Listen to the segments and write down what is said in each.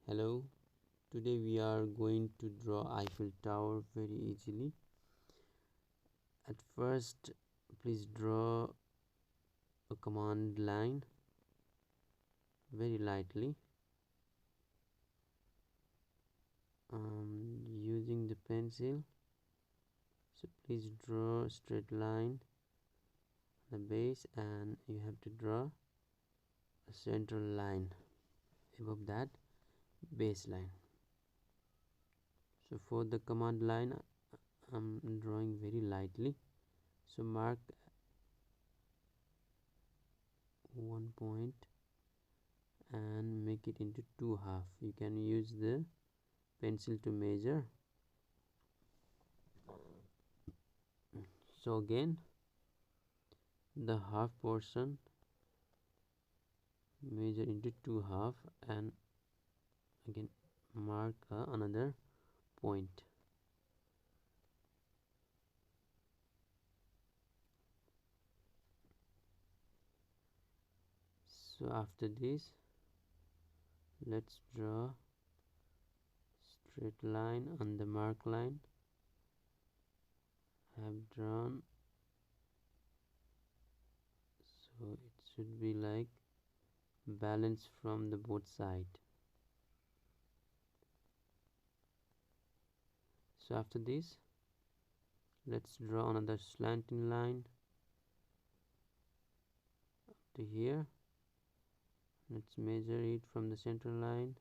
Hello, today we are going to draw Eiffel Tower very easily. At first, please draw a command line very lightly using the pencil. So please draw a straight line on the base, and you have to draw a central line above that baseline. So for the command line, I'm drawing very lightly. So mark one point and make it into two half. You can use the pencil to measure. So again, the half portion measure into two half and again mark another point. So after this, let's draw straight line on the mark line. I have drawn, so it should be like balance from the both side. So after this, let's draw another slanting line up to here. Let's measure it from the center line.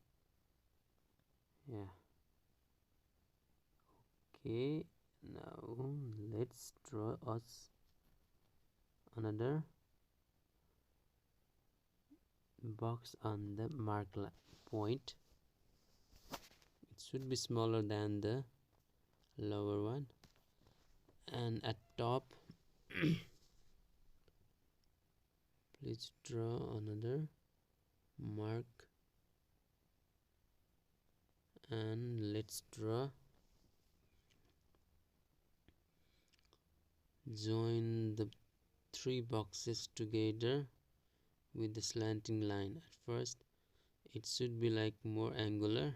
Yeah. Okay, now let's draw us another box on the mark point. It should be smaller than the lower one, and at top please draw another mark, and let's join the three boxes together with the slanting line. At first it should be like more angular.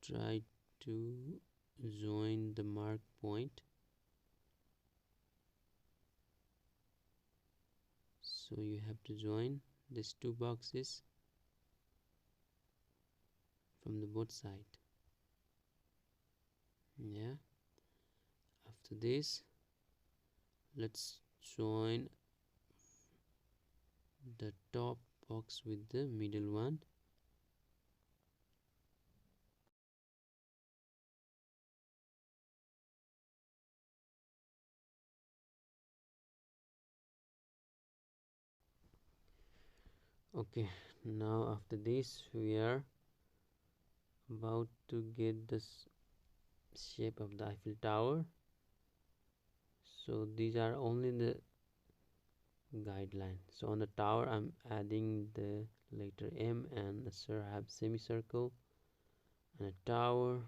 Try to join the mark point. So you have to join these two boxes from the both side. Yeah. After this, let's join the top box with the middle one. Okay, now after this we are about to get the shape of the Eiffel Tower. So these are only the guideline. So on the tower I'm adding the letter M, and I have semicircle and a tower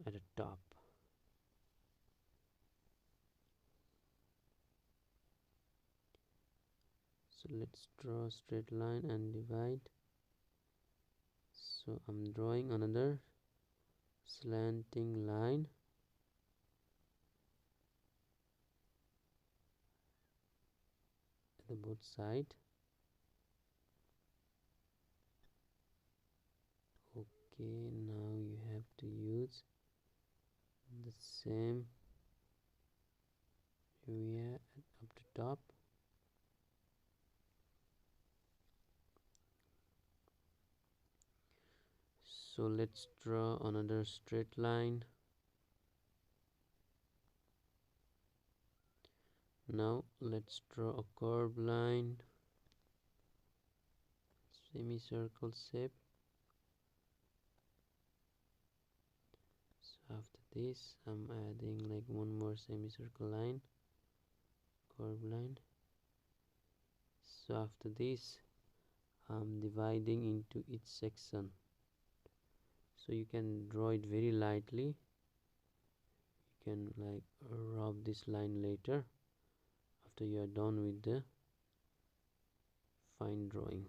at the top. So let's draw a straight line and divide. So I'm drawing another slanting line at the both side. Okay, now you have to use the same area up to top. So let's draw another straight line. Now let's draw a curved line, semicircle shape. So after this I'm adding like one more semicircle line, curved line. So after this I'm dividing into each section. So you can draw it very lightly. You can like rub this line later after you are done with the fine drawing.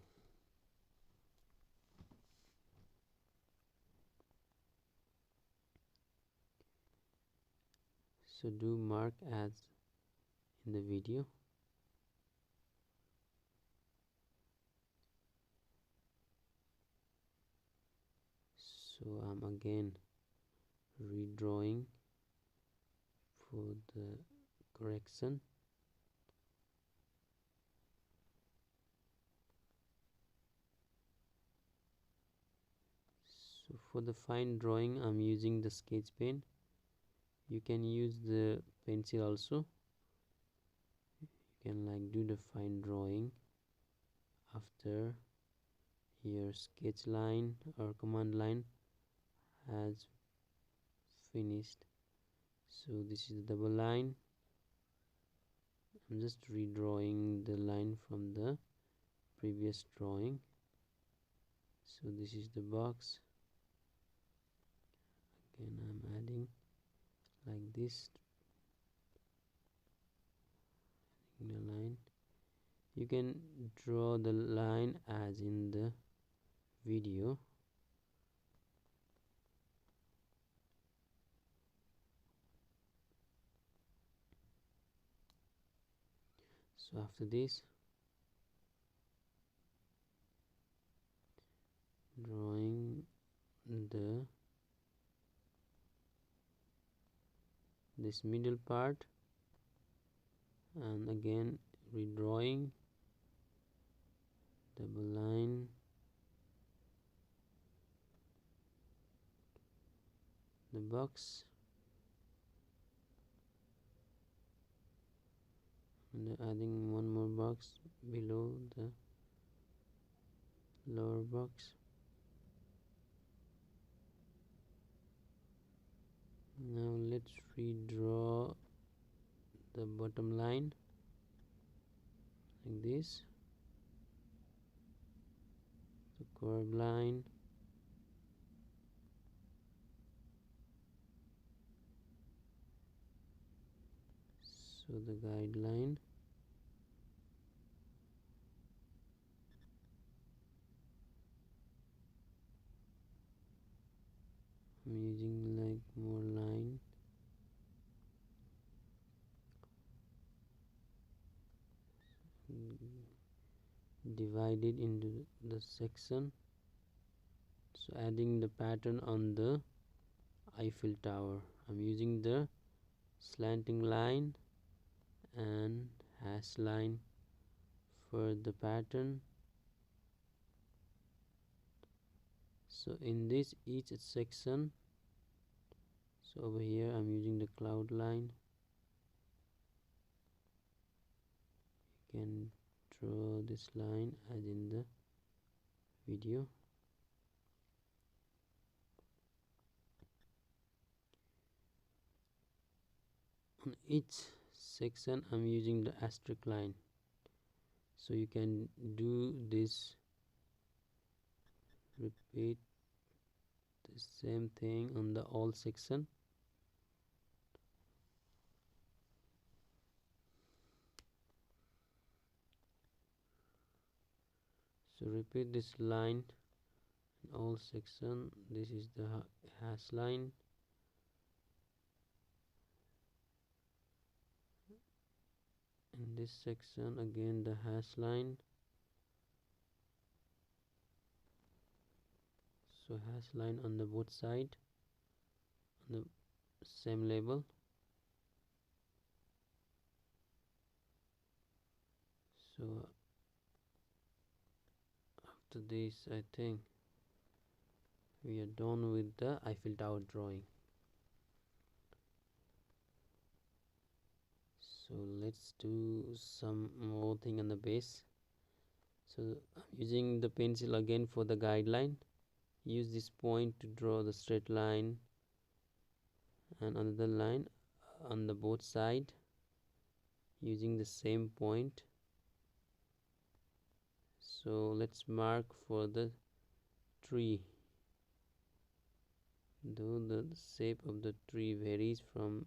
So do mark as in the video. So I'm again redrawing for the correction. So for the fine drawing I'm using the sketch pen. You can use the pencil also. You can like do the fine drawing after your sketch line or command line has finished. So this is the double line. I'm just redrawing the line from the previous drawing. So this is the box. Again I'm adding like this the line. You can draw the line as in the video. So after this, drawing this middle part, and again redrawing double line, the box, and adding one more box below the lower box. Now let's redraw the bottom line like this, the curved line, so the guideline, I'm using like more line. Divided into the section. So adding the pattern on the Eiffel Tower, I'm using the slanting line and hash line for the pattern. So in this each section, so over here I'm using the cloud line. You can draw this line as in the video. On each section I'm using the asterisk line, so you can do this, repeat the same thing on the all section. So repeat this line in all section. This is the hash line. In this section again the hash line. So hash line on the both side on the same level. So after this I think we are done with the Eiffel Tower drawing. So let's do some more thing on the base. So I'm using the pencil again for the guideline. Use this point to draw the straight line and another line on the both side using the same point. So let's mark for the tree. Though the shape of the tree varies from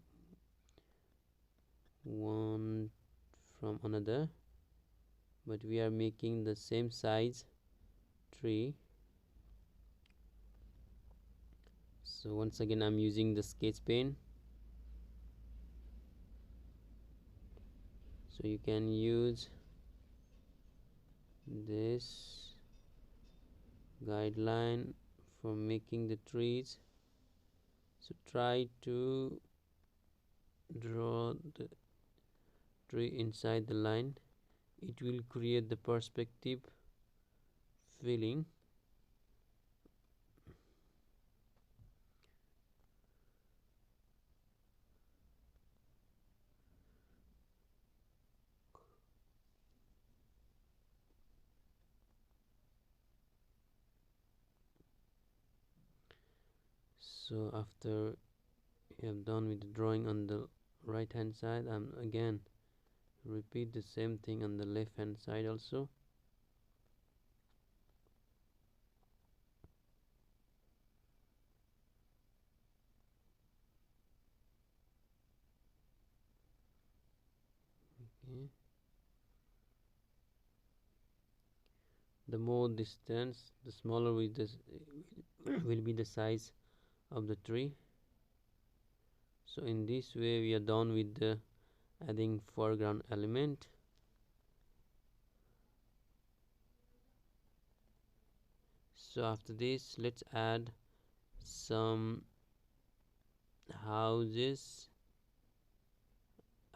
one from another, but we are making the same size tree. So once again I'm using the sketch pen, so you can use this guideline for making the trees. So try to draw the tree inside the line. It will create the perspective feeling. So after you have done with the drawing on the right hand side, I'm again repeat the same thing on the left hand side also. Okay. The more distance, the smaller will be the size of the tree. So in this way we are done with the adding foreground element. So after this, let's add some houses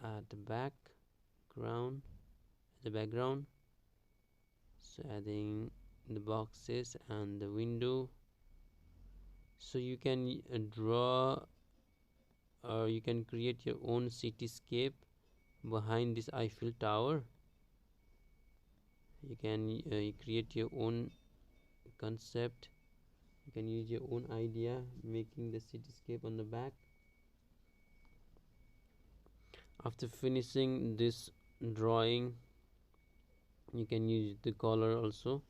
at the background. So adding the boxes and the window. So you can draw, or you can create your own cityscape behind this Eiffel Tower. You can create your own concept. You can use your own idea making the cityscape on the back. After finishing this drawing, you can use the color also.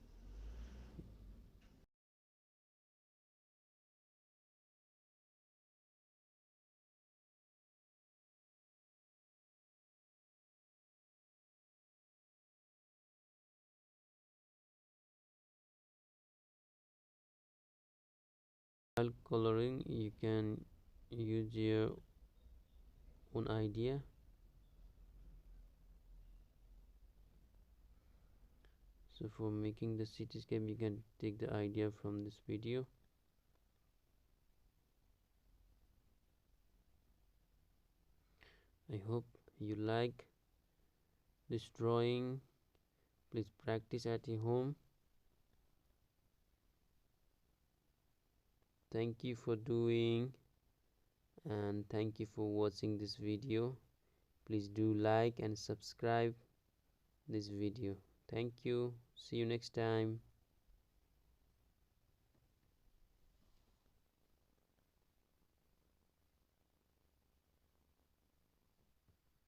While coloring, you can use your own idea. So for making the cityscape, you can take the idea from this video. I hope you like this drawing. Please practice at your home. Thank you for doing, and thank you for watching this video. Please do like and subscribe this video. Thank you. See you next time.